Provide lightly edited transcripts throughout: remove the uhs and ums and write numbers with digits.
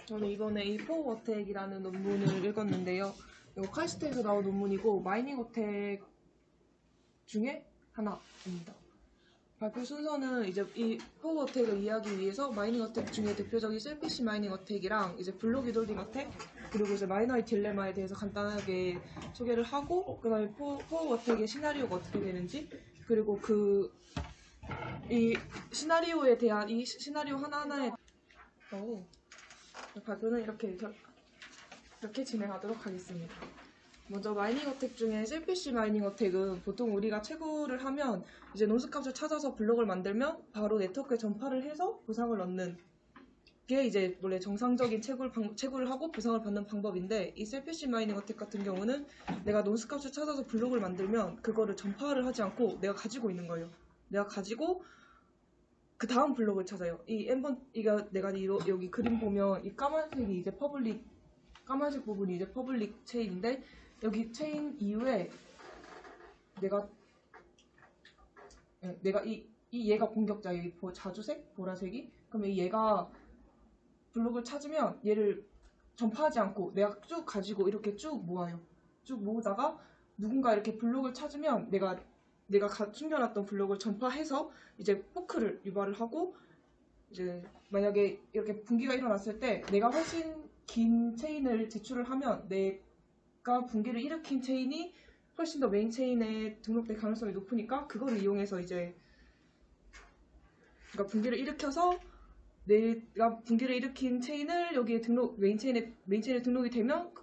저는 이번에 이 포우 어택이라는 논문을 읽었는데요. 이거 카이스트에서 나온 논문이고 마이닝 어택 중에 하나입니다. 발표 순서는 이제 이 포우 어택을 이해하기 위해서 마이닝 어택 중에 대표적인 셀피시 마이닝 어택이랑 이제 블록 위돌딩 어택 그리고 이제 마이너의 딜레마에 대해서 간단하게 소개를 하고 그다음에 포우 어택의 시나리오가 어떻게 되는지 그리고 이 시나리오에 대한 이 시나리오 하나하나에 발표는 이렇게 진행하도록 하겠습니다. 먼저 마이닝 어택 중에 셀피시 마이닝 어택은 보통 우리가 채굴을 하면 이제 논스값을 찾아서 블록을 만들면 바로 네트워크에 전파를 해서 보상을 얻는 게 이제 원래 정상적인 채굴을 하고 보상을 받는 방법인데 이 셀피시 마이닝 어택 같은 경우는 내가 논스값을 찾아서 블록을 만들면 그거를 전파를 하지 않고 내가 가지고 있는 거예요. 내가 가지고 그 다음 블록을 찾아요. 내가 여기 그림 보면 이 까만색이 이제 까만색 부분이 이제 퍼블릭 체인인데 여기 체인 이후에 내가 얘가 공격자예요. 자주색 보라색이. 그러면 얘가 블록을 찾으면 얘를 전파하지 않고 내가 쭉 가지고 이렇게 쭉 모아요. 쭉 모으다가 누군가 이렇게 블록을 찾으면 내가 숨겨놨던 블록을 전파해서 이제 포크를 유발을 하고 이제 만약에 이렇게 붕괴가 일어났을 때 내가 훨씬 긴 체인을 제출을 하면 내가 붕괴를 일으킨 체인이 훨씬 더 메인 체인에 등록될 가능성이 높으니까 그거를 이용해서 이제 그러니까 붕괴를 일으켜서 내가 붕괴를 일으킨 체인을 여기에 메인 체인에 등록이 되면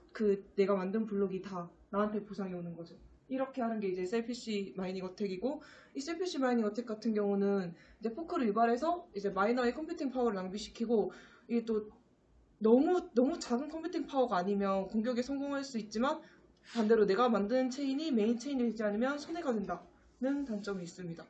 내가 만든 블록이 다 나한테 보상이 오는 거죠. 이렇게 하는 게 이제 셀피시 마이닝 어택이고 이 셀피시 마이닝 어택 같은 경우는 이제 포크를 유발해서 이제 마이너의 컴퓨팅 파워를 낭비시키고 이게 또 너무 작은 컴퓨팅 파워가 아니면 공격에 성공할 수 있지만 반대로 내가 만든 체인이 메인 체인이 되지 않으면 손해가 된다는 단점이 있습니다.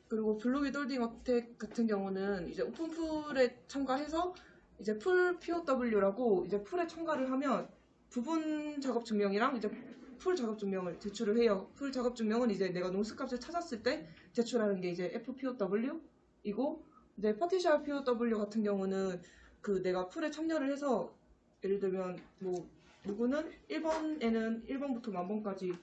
그리고 블록 위돌딩 어택 같은 경우는 이제 오픈풀에 참가해서 이제 풀 POW라고 이제 풀에 참가를 하면 부분 작업 증명이랑 이제 풀 작업 증명을 제출을 해요. 풀 작업 증명은 이제 내가 논스 값을 찾았을 때 제출하는 게 이제 FPOW이고 이제 파티셜 POW 같은 경우는 내가 풀에 참여를 해서 예를 들면 뭐 누구는 1번에는 1번부터 10,000번까지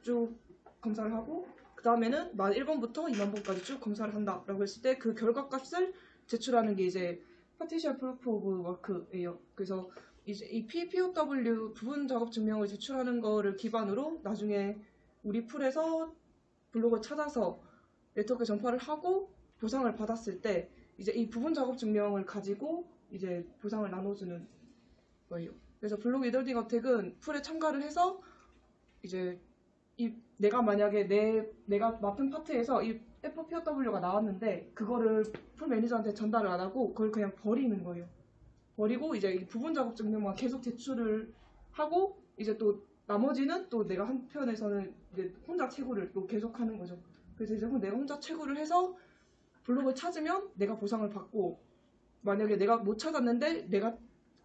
쭉 검사를 하고 그 다음에는 1번부터 20,000번까지 쭉 검사를 한다라고 했을 때 그 결과값을 제출하는 게 이제 파티셜 프루프 오브 워크예요. 그래서 이제 이 PPOW 부분 작업 증명을 제출하는 거를 기반으로 나중에 우리 풀에서 블록을 찾아서 네트워크에 전파를 하고 보상을 받았을 때 이제 이 부분 작업 증명을 가지고 이제 보상을 나눠주는 거예요. 그래서 블록 위돌딩 어택은 풀에 참가를 해서 이제 내가 만약에 내가 맡은 파트에서 이 FPOW가 나왔는데 그거를 풀 매니저한테 전달을 안 하고 그걸 그냥 버리는 거예요. 버리고 이제 이 부분 작업 증명만 계속 제출을 하고 이제 또 나머지는 또 내가 한편에서는 이제 혼자 채굴을 또 계속 하는 거죠. 그래서 이제 내가 혼자 채굴을 해서 블록을 찾으면 내가 보상을 받고 만약에 내가 못 찾았는데 내가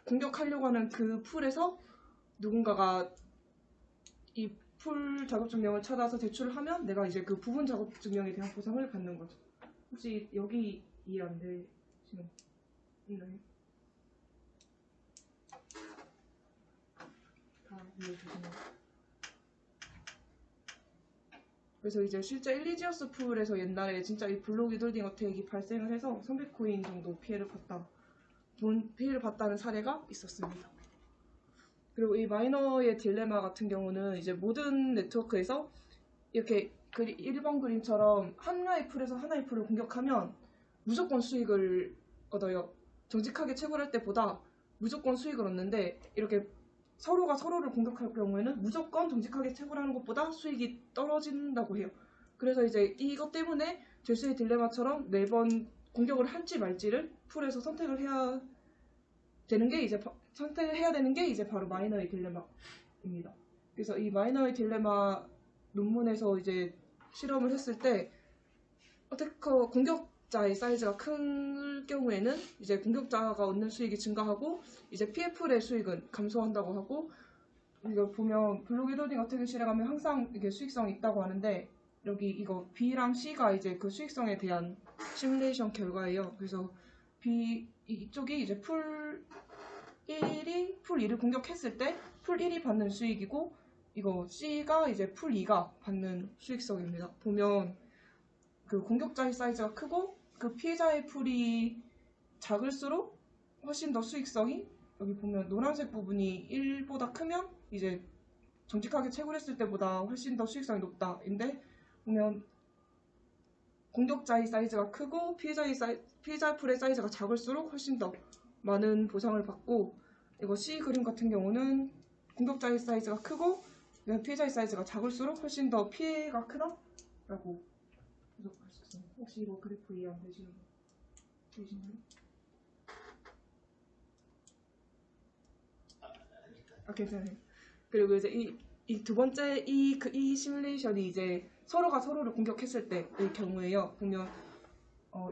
공격하려고 하는 그 풀에서 누군가가 이 풀 작업 증명을 찾아서 제출을 하면 내가 이제 그 부분 작업 증명에 대한 보상을 받는 거죠. 혹시 여기 이해 안 되시는 있나요? 그래서 이제 실제 일리지어스 풀에서 옛날에 진짜 이 블록 위돌딩 어택이 발생을 해서 300코인 정도 피해를 봤다는 사례가 있었습니다. 그리고 이 마이너의 딜레마 같은 경우는 이제 모든 네트워크에서 이렇게 1번 그림처럼 하나의 풀에서 하나의 풀을 공격하면 무조건 수익을 얻어요. 정직하게 채굴할 때보다 무조건 수익을 얻는데 이렇게 서로가 서로를 공격할 경우에는 무조건 정직하게 채굴하는 것보다 수익이 떨어진다고 해요. 그래서 이제 이것 때문에 죄수의 딜레마처럼 매번 공격을 할지 말지를 풀에서 선택을 해야 되는 게 이제 바로 마이너의 딜레마입니다. 그래서 이 마이너의 딜레마 논문에서 이제 실험을 했을 때 어태커 공격자의 사이즈가 큰 경우에는 이제 공격자가 얻는 수익이 증가하고 이제 PF의 수익은 감소한다고 하고 이거 보면 블록 위돌딩 어택을 실행하면 항상 이게 수익성이 있다고 하는데 여기 이거 B랑 C가 이제 그 수익성에 대한 시뮬레이션 결과예요. 그래서 이쪽이 이제 풀 1이 풀 2를 공격했을 때 풀 1이 받는 수익이고 이거 C가 이제 풀 2가 받는 수익성입니다. 보면 그 공격자의 사이즈가 크고 그 피해자의 풀이 작을수록 훨씬 더 수익성이 여기 보면 노란색 부분이 1보다 크면 이제 정직하게 채굴했을 때보다 훨씬 더 수익성이 높다인데 보면 공격자의 사이즈가 크고 피해자 풀의 사이즈가 작을수록 훨씬 더 많은 보상을 받고 이거 C 그림 같은 경우는 공격자의 사이즈가 크고 피해자의 사이즈가 작을수록 훨씬 더 피해가 크다라고 해석할 수 있습니다. 혹시 이거 그래프 이해 안 되시나요? 괜찮아요. 그리고 이제 이 두 번째 이 시뮬레이션이 이제 서로가 서로를 공격했을 때의 경우에요. 보면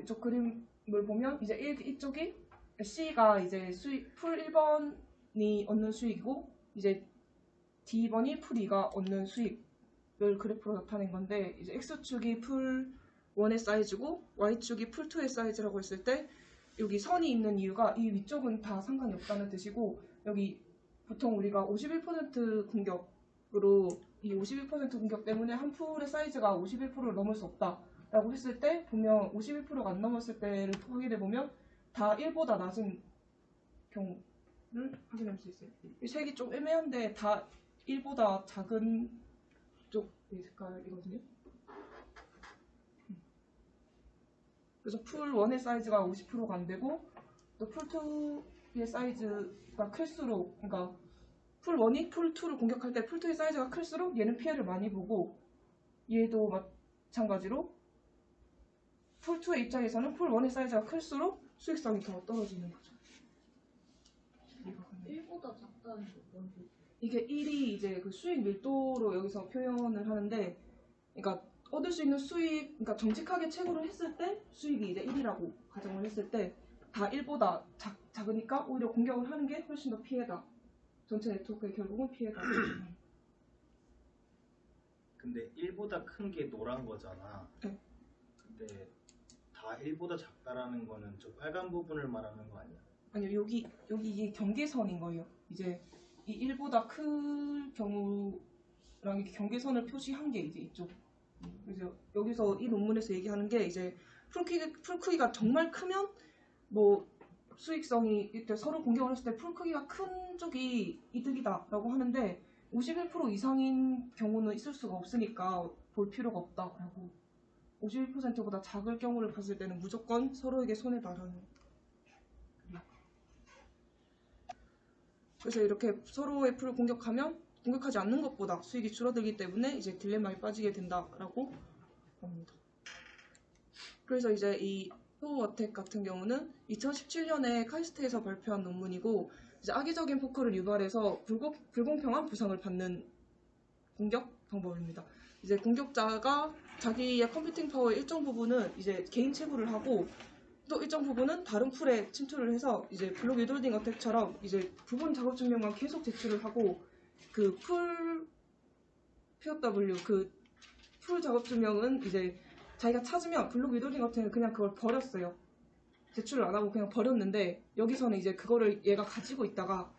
이쪽 그림을 보면 이제 이쪽이 C가 이제 풀 1번이 얻는 수익이고 이제 D번이 풀 2가 얻는 수익을 그래프로 나타낸 건데 이제 X축이 풀 1의 사이즈고 Y축이 풀 2의 사이즈라고 했을 때 여기 선이 있는 이유가 이 위쪽은 다 상관이 없다는 뜻이고 여기 보통 우리가 51% 공격으로 이 51% 공격 때문에 한 풀의 사이즈가 51%를 넘을 수 없다라고 했을 때 보면 51%가 안 넘었을 때를 확인해 보면 다 1보다 낮은 경우를 확인할 수 있어요. 이 색이 좀 애매한데 다 1보다 작은 쪽의 색깔이거든요. 그래서 풀 1의 사이즈가 50%가 안 되고 또 풀 2의 사이즈가 클수록 그러니까 풀 1이 풀 2를 공격할 때 풀 2의 사이즈가 클수록 얘는 피해를 많이 보고 얘도 마찬가지로 풀 2의 입장에서는 풀 1의 사이즈가 클수록 수익성이 더 떨어지는 거죠. 1보다 작다는 게 뭔지. 이게 1이 이제 그 수익 밀도로 여기서 표현을 하는데 그러니까 얻을 수 있는 수익, 그러니까 정직하게 채굴을 했을 때 수익이 이제 1이라고 가정을 했을 때 다 1보다 작으니까 오히려 공격을 하는 게 훨씬 더 피해다. 전체 네트워크의 결국은 피해다. 근데 1보다 큰 게 노란 거잖아. 네. 근데 다 1보다 작다라는 거는 저 빨간 부분을 말하는 거 아니야? 아니요, 여기 이게 경계선인 거예요. 이제 이 1보다 클 경우랑 이렇게 경계선을 표시한 게 이제 이쪽. 그래서 여기서 이 논문에서 얘기하는 게 이제 풀 크기가 정말 크면 뭐 수익성이 이때 서로 공격을 했을 때 풀 크기가 큰 쪽이 이득이다라고 하는데 51% 이상인 경우는 있을 수가 없으니까 볼 필요가 없다라고 51%보다 작을 경우를 봤을 때는 무조건 서로에게 손해다라는. 그래서 이렇게 서로의 풀을 공격하지 않는 것보다 수익이 줄어들기 때문에 이제 딜레마에 빠지게 된다라고 합니다. 그래서 이제 이 포어어택 같은 경우는 2017년에 카이스트에서 발표한 논문이고 이제 악의적인 포커를 유발해서 불공평한 보상을 받는 공격 방법입니다. 이제 공격자가 자기의 컴퓨팅 파워의 일정 부분은 이제 개인 채굴을 하고 또 일정 부분은 다른 풀에 침투를 해서 이제 블록 위돌딩 어택처럼 이제 부분 작업 증명만 계속 제출을 하고 그 풀 POW 그 풀 작업 증명은 이제 자기가 찾으면 블록 위돌딩 어택은 그냥 그걸 버렸어요. 제출을 안 하고 그냥 버렸는데 여기서는 이제 그거를 얘가 가지고 있다가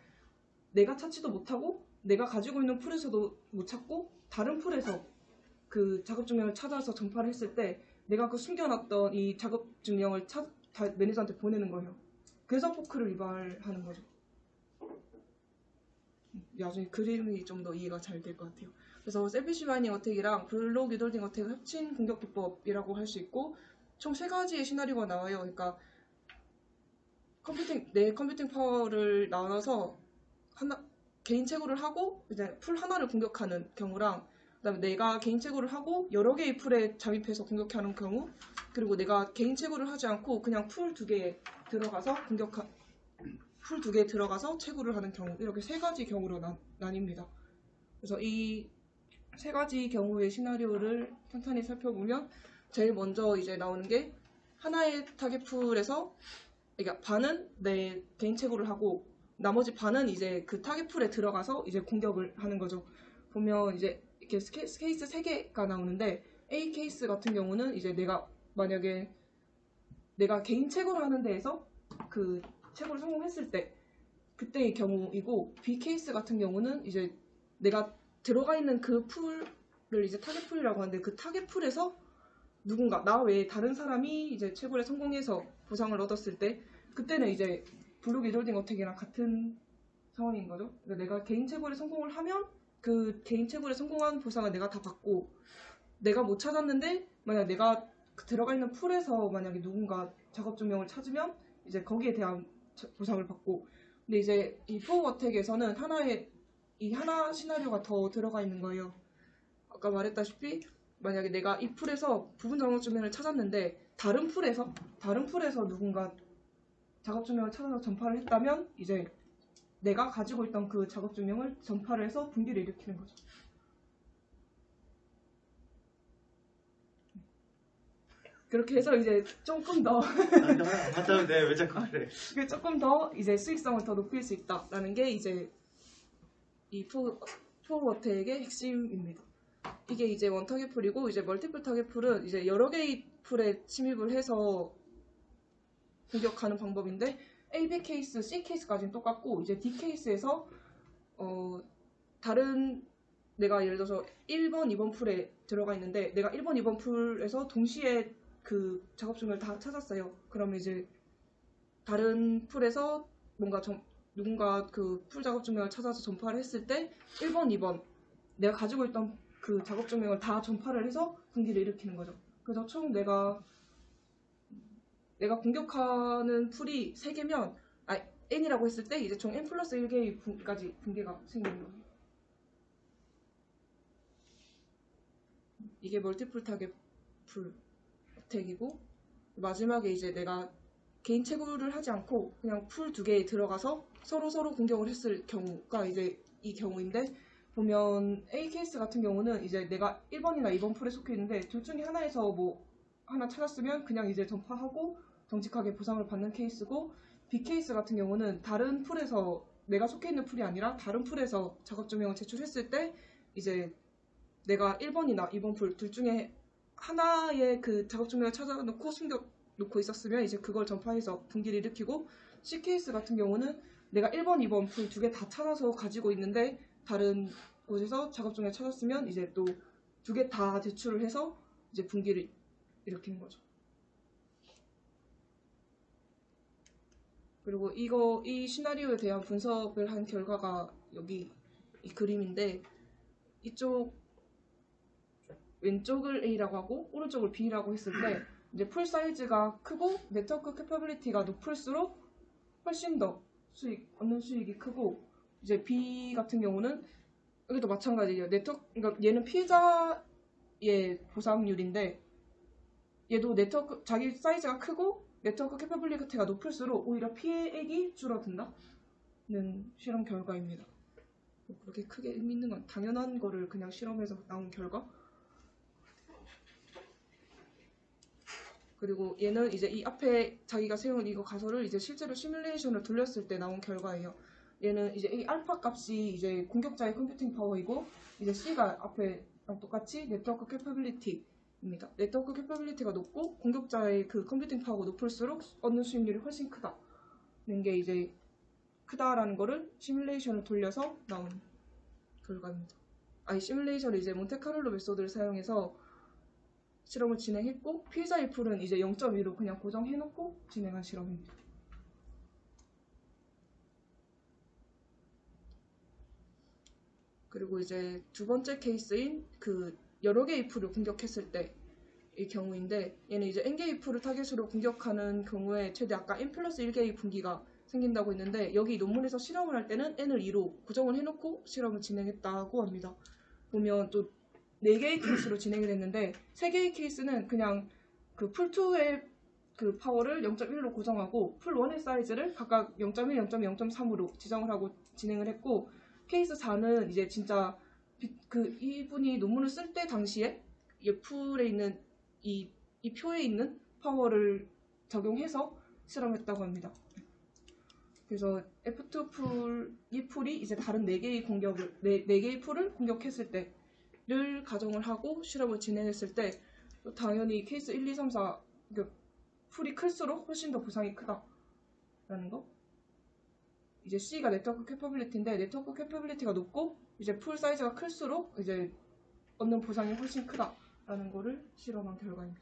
내가 찾지도 못하고 내가 가지고 있는 풀에서도 못 찾고 다른 풀에서 그 작업 증명을 찾아서 전파를 했을 때 내가 그 숨겨놨던 이 작업 증명을 매니저한테 보내는 거예요. 그래서 포크를 유발하는 거죠. 나중에 그림이 좀 더 이해가 잘 될 것 같아요. 그래서 셀피시 마이닝 어택이랑 블록 위돌딩 어택을 합친 공격 기법이라고 할 수 있고 총 3가지의 시나리오가 나와요. 그러니까 내 컴퓨팅 파워를 나눠서 개인 채굴을 하고 이제 풀 하나를 공격하는 경우랑 그다음에 내가 개인 채굴을 하고 여러 개의 풀에 잠입해서 공격하는 경우 그리고 내가 개인 채굴을 하지 않고 그냥 풀 2개에 들어가서 풀 2개에 들어가서 채굴을 하는 경우 이렇게 3가지 경우로 나뉩니다. 그래서 이 3가지 경우의 시나리오를 탄탄히 살펴보면 제일 먼저 이제 나오는 게 하나의 타겟 풀에서 그러니까 반은 내 개인 채굴을 하고 나머지 반은 이제 그 타겟 풀에 들어가서 이제 공격을 하는 거죠. 보면 이제 이렇게 케이스 3개가 나오는데 A 케이스 같은 경우는 이제 만약에 내가 개인 채굴을 하는 데에서 그 채굴을 성공했을 때 그때의 경우이고, B 케이스 같은 경우는 이제 내가 들어가 있는 그 풀을 이제 타겟 풀이라고 하는데, 그 타겟 풀에서 누군가 나 외에 다른 사람이 이제 채굴에 성공해서 보상을 얻었을 때, 그때는 이제 블록 위돌딩 어택이랑 같은 상황인 거죠. 그러니까 내가 개인 채굴에 성공을 하면 그 개인 채굴에 성공한 보상을 내가 다 받고, 내가 못 찾았는데 만약 내가 들어가 있는 풀에서 만약에 누군가 작업 증명을 찾으면 이제 거기에 대한 보상을 받고. 근데 이제 이 포우 어택에서는 하나 시나리오가 더 들어가 있는 거예요. 아까 말했다시피 만약에 내가 이 풀에서 부분 작업 증명을 찾았는데 다른 풀에서 누군가 작업 증명을 찾아서 전파를 했다면 이제 내가 가지고 있던 그 작업 증명을 전파를 해서 분기를 일으키는 거죠. 그렇게 해서 이제 조금 더 맞다면 왜 자꾸 그래? 조금 더 이제 수익성을 더 높일 수 있다라는 게 이제 이 포우 어택의 핵심입니다. 이게 이제 원 타겟 풀이고, 이제 멀티플 타겟 풀은 이제 여러 개의 풀에 침입을 해서 공격하는 방법인데, A, B 케이스, C 케이스까지는 똑같고, 이제 D 케이스에서 다른 내가 예를 들어서 1번, 2번 풀에 들어가 있는데 내가 1번, 2번 풀에서 동시에 그 작업 중을 다 찾았어요. 그러면 이제 다른 풀에서 누군가 그 풀 작업 증명을 찾아서 전파를 했을 때 1번, 2번 내가 가지고 있던 그 작업 증명을 다 전파를 해서 분기를 일으키는 거죠. 그래서 총 내가 공격하는 풀이 3개면 n이라고 했을 때 이제 총 n 플러스 1개의 분까지 분기가 생기는 거예요. 이게 멀티플 타겟 풀 어택이고, 마지막에 이제 내가 개인 채굴을 하지 않고 그냥 풀 2개에 들어가서 서로 공격을 했을 경우가 이제 이 경우인데, 보면 A 케이스 같은 경우는 이제 내가 1번이나 2번 풀에 속해 있는데 둘 중에 하나에서 뭐 하나 찾았으면 그냥 이제 전파하고 정직하게 보상을 받는 케이스고, B 케이스 같은 경우는 다른 풀에서 내가 속해 있는 풀이 아니라 다른 풀에서 작업 증명을 제출했을 때 이제 내가 1번이나 2번 풀 둘 중에 하나의 그 작업 증명을 찾아놓고 숨겨놓고 있었으면 이제 그걸 전파해서 분기를 일으키고, C 케이스 같은 경우는 내가 1번, 2번 풀 2개 다 찾아서 가지고 있는데 다른 곳에서 작업 증명을 찾았으면 이제 또 2개 다 제출을 해서 이제 분기를 일으키는 거죠. 그리고 이 시나리오에 대한 분석을 한 결과가 여기 이 그림인데, 이쪽 왼쪽을 A라고 하고 오른쪽을 B라고 했을 때 이제 풀 사이즈가 크고 네트워크 캐퍼빌리티가 높을수록 훨씬 더 얻는 수익이 크고, 이제 B 같은 경우는 여기도 마찬가지예요. 그러니까 얘는 피해자의 보상률인데 얘도 자기 사이즈가 크고 네트워크 캐퍼빌리티가 높을수록 오히려 피해액이 줄어든다는 실험 결과입니다. 그렇게 크게 의미 있는 건 당연한 거를 그냥 실험해서 나온 결과. 그리고 얘는 이제 이 앞에 자기가 세운 이거 가설을 이제 실제로 시뮬레이션을 돌렸을 때 나온 결과예요. 얘는 이제 이 알파 값이 이제 공격자의 컴퓨팅 파워이고, 이제 C가 앞에랑 똑같이 네트워크 캐퍼빌리티입니다. 네트워크 캐퍼빌리티가 높고 공격자의 그 컴퓨팅 파워가 높을수록 얻는 수익률이 훨씬 크다는 게 이제 크다라는 거를 시뮬레이션을 돌려서 나온 결과입니다. 시뮬레이션을 이제 몬테카를로 메소드를 사용해서 실험을 진행했고, 피해자의 풀은 이제 0.2로 그냥 고정해놓고 진행한 실험입니다. 그리고 이제 두 번째 케이스인 그 여러 개의 풀을 공격했을 때의 경우인데, 얘는 이제 n개의 풀을 타겟으로 공격하는 경우에 최대 아까 n 플러스 1개의 분기가 생긴다고 했는데, 여기 논문에서 실험을 할 때는 n을 2로 고정을 해놓고 실험을 진행했다고 합니다. 보면 또 4개의 케이스로 진행을 했는데 3개의 케이스는 그냥 그 풀2의 그 파워를 0.1로 고정하고 풀1의 사이즈를 각각 0.1, 0.2, 0.3으로 지정을 하고 진행을 했고, 케이스 4는 이제 진짜 이분이 논문을 쓸 때 당시에 이 풀에 있는 이 표에 있는 파워를 적용해서 실험했다고 합니다. 그래서 F2 이 풀이 이제 다른 4개의 풀을 공격했을 때를 가정을 하고 실험을 진행했을 때 당연히 케이스 1, 2, 3, 4 풀이 클수록 훨씬 더 보상이 크다라는 있다라는 거. 이제 C가 네트워크 캐퍼빌리티인데 네트워크 캐퍼빌리티가 높고 이제 풀 사이즈가 클수록 이제 얻는 보상이 훨씬 크다라는 거를 실험한 결과입니다.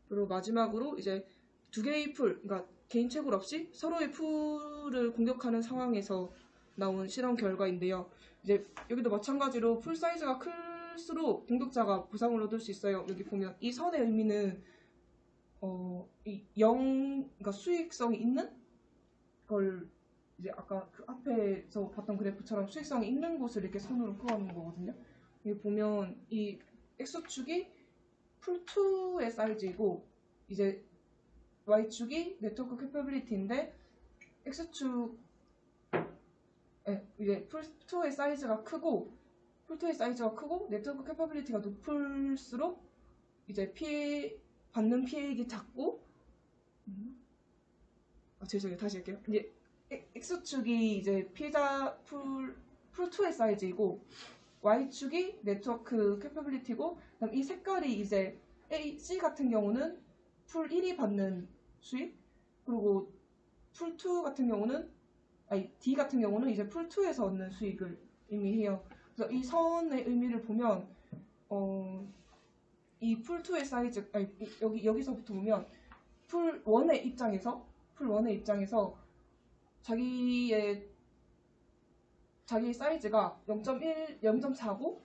그리고 마지막으로 이제 두 개의 풀, 그러니까 개인 채굴 없이 서로의 풀을 공격하는 상황에서 나온 실험 결과인데요. 이제 여기도 마찬가지로 풀 사이즈가 클수록 공격자가 보상을 얻을 수 있어요. 여기 보면 이 선의 의미는 이 그러니까 수익성이 있는 걸 이제 아까 그 앞에서 봤던 그래프처럼 수익성이 있는 곳을 이렇게 선으로 그어놓은 거거든요. 여기 보면 이 X축이 풀2의 사이즈이고 이제 Y축이 네트워크 캐퍼빌리티인데 X축 이제 풀2의 사이즈가 크고 네트워크 캐퍼빌리티가 높을수록 이제 받는 피해액이 작고 죄송해요. 다시 할게요. 이제 X축이 이제 피해자 풀2의 사이즈이고 Y축이 네트워크 캐퍼빌리티고 그다음 이 색깔이 이제 C 같은 경우는 풀 1이 받는 수익 그리고 풀2 같은 경우는 D 같은 경우는 이제 풀2에서 얻는 수익을 의미해요. 그래서 이 선의 의미를 보면 이 풀2의 사이즈 여기서부터 보면 풀1의 입장에서 자기 사이즈가 0.1, 0.49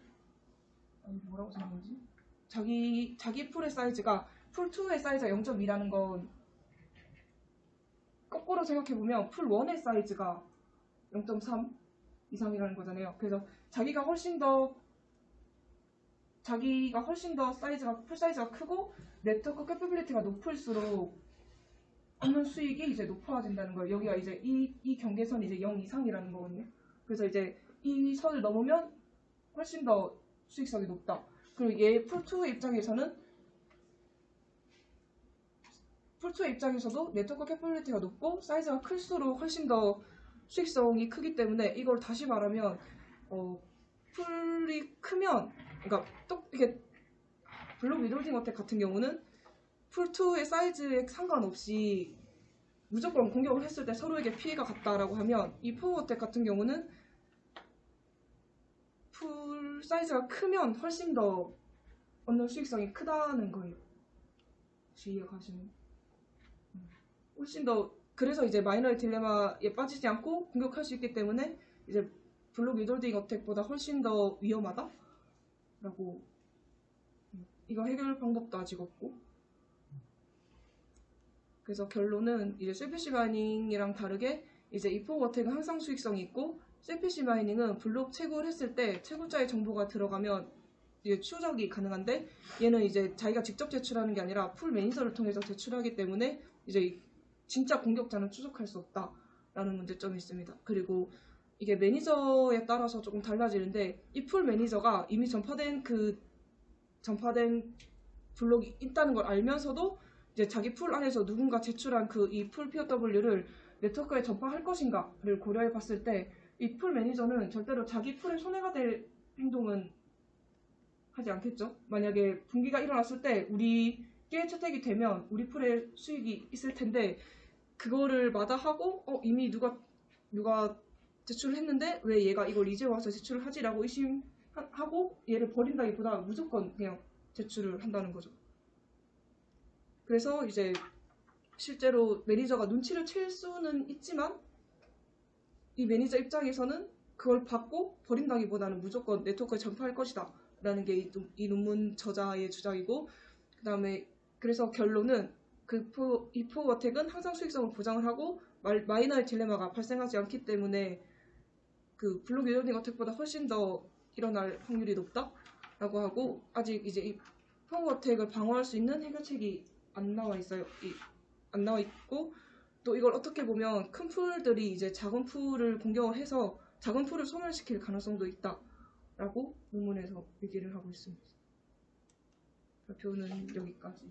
뭐라고 적었는지 자기 풀의 사이즈가 풀2의 사이즈가 0.2라는 건 거꾸로 생각해보면 풀1의 사이즈가 0.3 이상이라는 거잖아요. 그래서 자기가 훨씬 더 풀 사이즈가 크고 네트워크 캐퍼빌리티가 높을수록 얻는 수익이 이제 높아진다는 거예요. 여기가 이제 이 경계선이 이제 0 이상이라는 거거든요. 그래서 이제 이 선을 넘으면 훨씬 더 수익성이 높다. 그리고 얘 풀2의 입장에서도 네트워크 캐퍼빌리티가 높고 사이즈가 클수록 훨씬 더 수익성이 크기 때문에 이걸 다시 말하면 풀이 크면 그러니까 또 이게 블록 위돌딩 어택 같은 경우는 풀2의 사이즈에 상관없이 무조건 공격을 했을 때 서로에게 피해가 갔다라고 하면 이 포우 어택 같은 경우는 풀 사이즈가 크면 훨씬 더 얻는 수익성이 크다는 거예요. 혹시 이해가시나요? 훨씬 더 그래서 이제 마이너의 딜레마에 빠지지 않고 공격할 수 있기 때문에 이제 블록 위돌딩 어택보다 훨씬 더 위험하다라고. 이거 해결 방법도 아직 없고. 그래서 결론은 이제 셀피시 마이닝이랑 다르게 이제 이 포우 어택은 항상 수익성이 있고 셀피시 마이닝은 블록 채굴했을 때 채굴자의 정보가 들어가면 이제 추적이 가능한데 얘는 이제 자기가 직접 제출하는 게 아니라 풀 매니저를 통해서 제출하기 때문에 이제 진짜 공격자는 추적할 수 없다라는 문제점이 있습니다. 그리고 이게 매니저에 따라서 조금 달라지는데 이 풀 매니저가 이미 전파된 블록이 있다는 걸 알면서도 이제 자기 풀 안에서 누군가 제출한 이 풀 POW를 네트워크에 전파할 것인가를 고려해 봤을 때 이 풀 매니저는 절대로 자기 풀에 손해가 될 행동은 하지 않겠죠. 만약에 분기가 일어났을 때 우리께 채택이 되면 우리 풀에 수익이 있을 텐데 그거를 마다하고 이미 누가 제출을 했는데 왜 얘가 이걸 이제 와서 제출을 하지라고 의심하고 얘를 버린다기보다 무조건 그냥 제출을 한다는 거죠. 그래서 이제 실제로 매니저가 눈치를 챌 수는 있지만 이 매니저 입장에서는 그걸 받고 버린다기보다는 무조건 네트워크에 전파할 것이다 라는 게 이 논문 저자의 주장이고 그다음에 그래서 결론은 이 포우 어택은 항상 수익성을 보장을 하고 마이너의 딜레마가 발생하지 않기 때문에 그 블록 위돌딩 어택보다 훨씬 더 일어날 확률이 높다라고 하고 아직 이제 이 포우 어택을 방어할 수 있는 해결책이 안 나와 있어요. 안 나와 있고 또 이걸 어떻게 보면 큰 풀들이 이제 작은 풀을 공격을 해서 작은 풀을 소멸시킬 가능성도 있다라고 논문에서 얘기를 하고 있습니다. 발표는 여기까지.